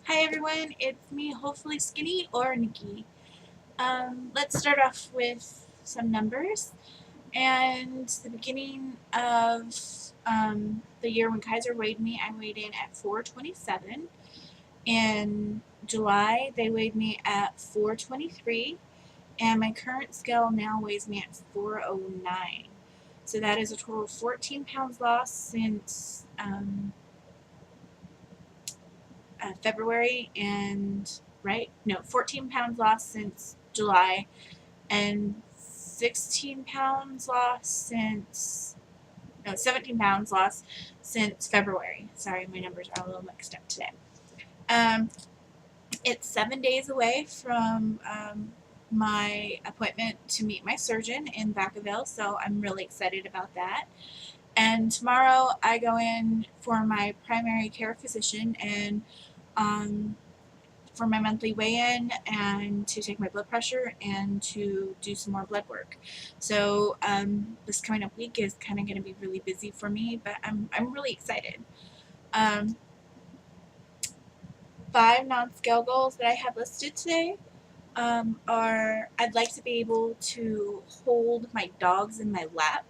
Hi everyone, it's me, hopefully Skinny or Nikki. Let's start off with some numbers. And the beginning of the year when Kaiser weighed me, I weighed in at 427. In July, they weighed me at 423. And my current scale now weighs me at 409. So that is a total of 14 pounds lost since February and right? No, 14 pounds lost since July and 16 pounds lost since no 17 pounds lost since February. Sorry, my numbers are a little mixed up today. Um, it's 7 days away from my appointment to meet my surgeon in Vacaville, so I'm really excited about that. And tomorrow I go in for my primary care physician and um, for my monthly weigh-in and to take my blood pressure and to do some more blood work. So this coming up week is kind of going to be really busy for me, but I'm really excited. Um, 5 non-scale goals that I have listed today are I'd like to be able to hold my dogs in my lap.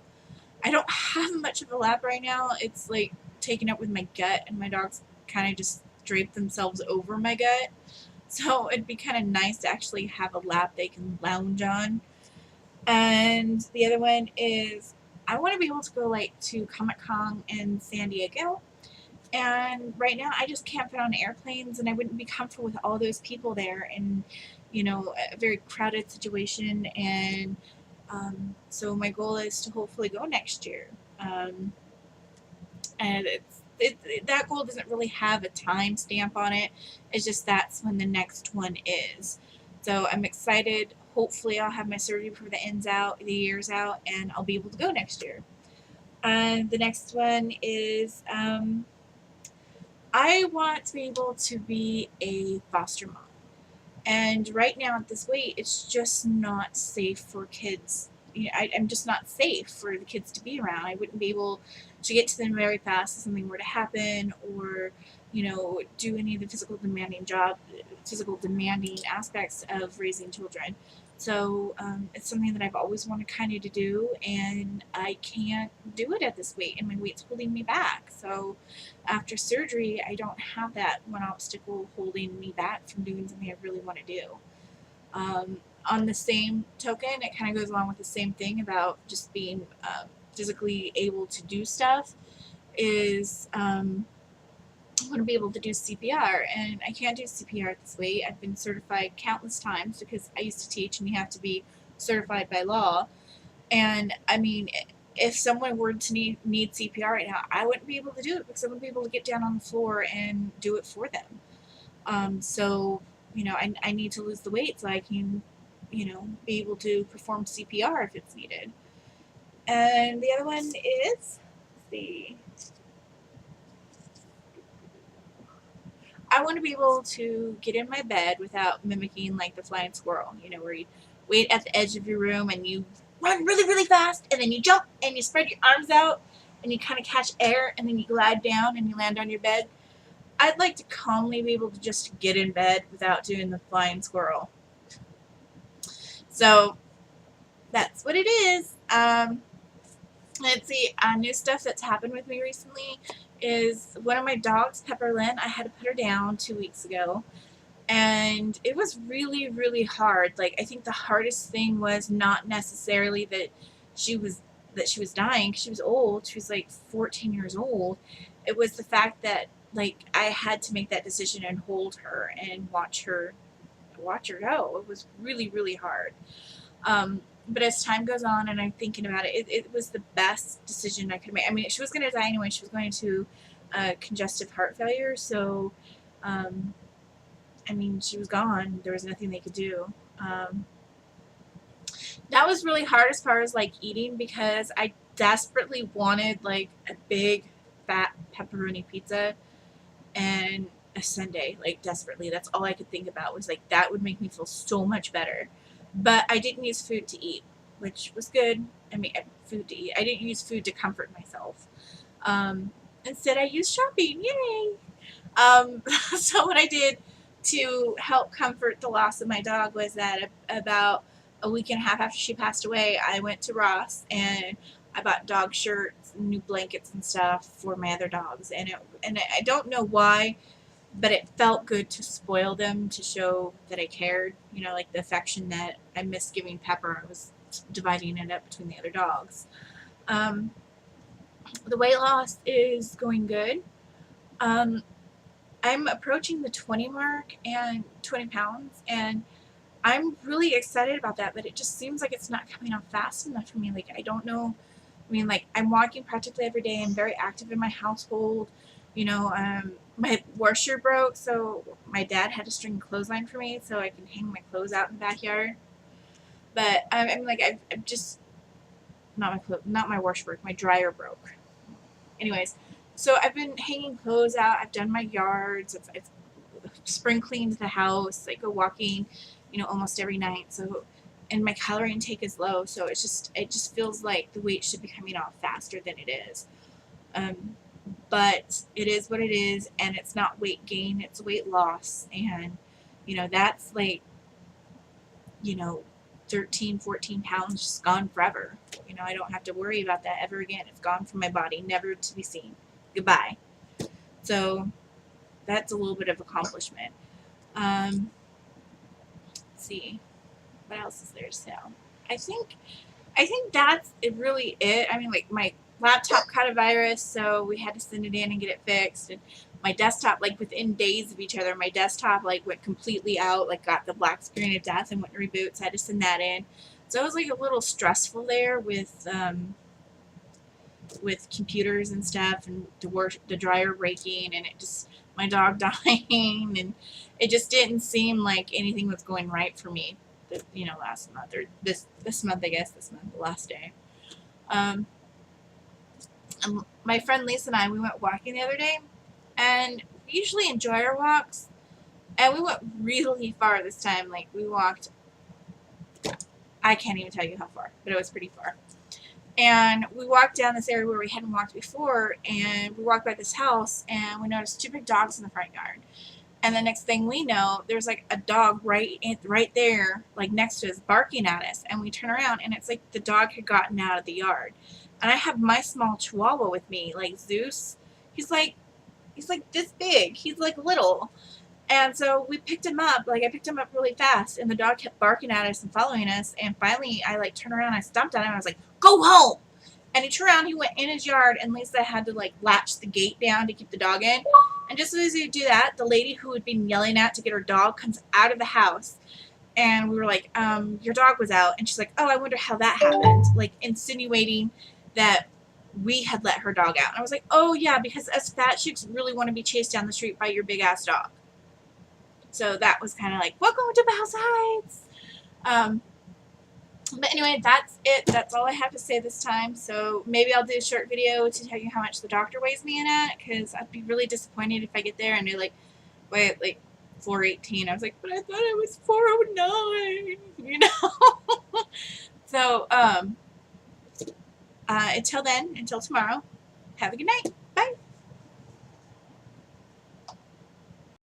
I don't have much of a lap right now. It's like taken up with my gut, and my dogs kind of just drape themselves over my gut. So it'd be kind of nice to actually have a lap they can lounge on. And the other one is I want to be able to go like to Comic Con in San Diego. And right now I just can't fit on airplanes, and I wouldn't be comfortable with all those people there and a very crowded situation. And so my goal is to hopefully go next year. And that goal doesn't really have a time stamp on it. It's just that's when the next one is. So I'm excited. Hopefully I'll have my surgery before the year's out, and I'll be able to go next year. The next one is I want to be able to be a foster mom. And right now at this weight, it's just not safe for kids. I'm just not safe for the kids to be around. I wouldn't be able to get to them very fast if something were to happen, or do any of the physical demanding aspects of raising children. So it's something that I've always wanted kind of to do, and I can't do it at this weight, and my weight's holding me back. So after surgery, I don't have that one obstacle holding me back from doing something I really want to do. On the same token, it kind of goes along with the same thing about just being physically able to do stuff. Is I want to be able to do CPR, and I can't do CPR at this weight. I've been certified countless times because I used to teach, and you have to be certified by law. And I mean, if someone were to need CPR right now, I wouldn't be able to do it because I wouldn't be able to get down on the floor and do it for them. So, I need to lose the weight so I can, be able to perform CPR if it's needed. And the other one is, let's see, I want to be able to get in my bed without mimicking like the flying squirrel, where you wait at the edge of your room and you run really, really fast, and then you jump and you spread your arms out and you kind of catch air, and then you glide down and you land on your bed. I'd like to calmly be able to just get in bed without doing the flying squirrel. So that's what it is. Let's see, new stuff that's happened with me recently is one of my dogs, Pepper Lynn. I had to put her down 2 weeks ago, and it was really, really hard. Like, I think the hardest thing was not necessarily that she was dying, 'cause she was old. She was like 14 years old. It was the fact that like I had to make that decision and hold her and watch her go. It was really, really hard. But as time goes on and I'm thinking about it, it was the best decision I could make. I mean, she was going to die anyway. She was going to congestive heart failure. So, I mean, she was gone. There was nothing they could do. That was really hard as far as like eating, because I desperately wanted like a big fat pepperoni pizza and a sundae, like desperately. That's all I could think about, was like that would make me feel so much better. But I didn't use food to eat, which was good. I mean, food to eat. I didn't use food to comfort myself. Instead, I used shopping. Yay! So what I did to help comfort the loss of my dog was that about a week and a half after she passed away, I went to Ross and I bought dog shirts, new blankets and stuff for my other dogs. And I don't know why, but it felt good to spoil them to show that I cared. You know, like the affection that I missed giving Pepper. I was dividing it up between the other dogs. Um, the weight loss is going good. Um, I'm approaching the 20 mark and 20 pounds, and I'm really excited about that, but it just seems like it's not coming on fast enough for me. Like, I don't know. I mean, like, I'm walking practically every day. I'm very active in my household. You know, my washer broke, so my dad had to string a clothesline for me so I can hang my clothes out in the backyard. But I'm like, I've just not my washer broke. My dryer broke. Anyways, so I've been hanging clothes out. I've done my yards. I've spring cleaned the house. I go walking, you know, almost every night. So, and my calorie intake is low. So it just feels like the weight should be coming off faster than it is. But it is what it is, and it's not weight gain, it's weight loss. And, you know, that's like, you know, 13, 14 pounds just gone forever. You know, I don't have to worry about that ever again. It's gone from my body, never to be seen. Goodbye. So that's a little bit of accomplishment. Let's see, what else is there to say? I think that's really it. I mean, like, my laptop caught a virus, so we had to send it in and get it fixed. And my desktop, like, within days of each other, my desktop, like, went completely out, like, got the black screen of death and went to reboot, so I had to send that in. So it was, like, a little stressful there with computers and stuff, and the dryer breaking, and it just, my dog dying, and it just didn't seem like anything was going right for me. You know, last month, or this month, I guess, this month, the last day. My friend Lisa and I, we went walking the other day, and we usually enjoy our walks, and we went really far this time. Like, we walked, I can't even tell you how far, but it was pretty far. And we walked down this area where we hadn't walked before, and we walked by this house, and we noticed two big dogs in the front yard. And the next thing we know, there's like a dog right there, like next to us, barking at us. And we turn around, and it's like the dog had gotten out of the yard. And I have my small Chihuahua with me, like Zeus. He's like this big. He's like little. And so we picked him up. Like, I picked him up really fast, and the dog kept barking at us and following us. And finally, I like turned around, I stomped on him. I was like, "Go home!" And he turned around, he went in his yard, and Lisa had to like latch the gate down to keep the dog in. And just as you do that, the lady who had been yelling at to get her dog comes out of the house. And we were like, "Your dog was out." And she's like, "Oh, I wonder how that happened." Like, insinuating that we had let her dog out. And I was like, "Oh yeah, because us fat chicks really want to be chased down the street by your big ass dog." So that was kind of like, welcome to Mouse Heights. But anyway, that's it. That's all I have to say this time. So maybe I'll do a short video to tell you how much the doctor weighs me in at, because I'd be really disappointed if I get there and they're like, wait, like 418. I was like, but I thought it was 409, you know? So until then, until tomorrow, have a good night.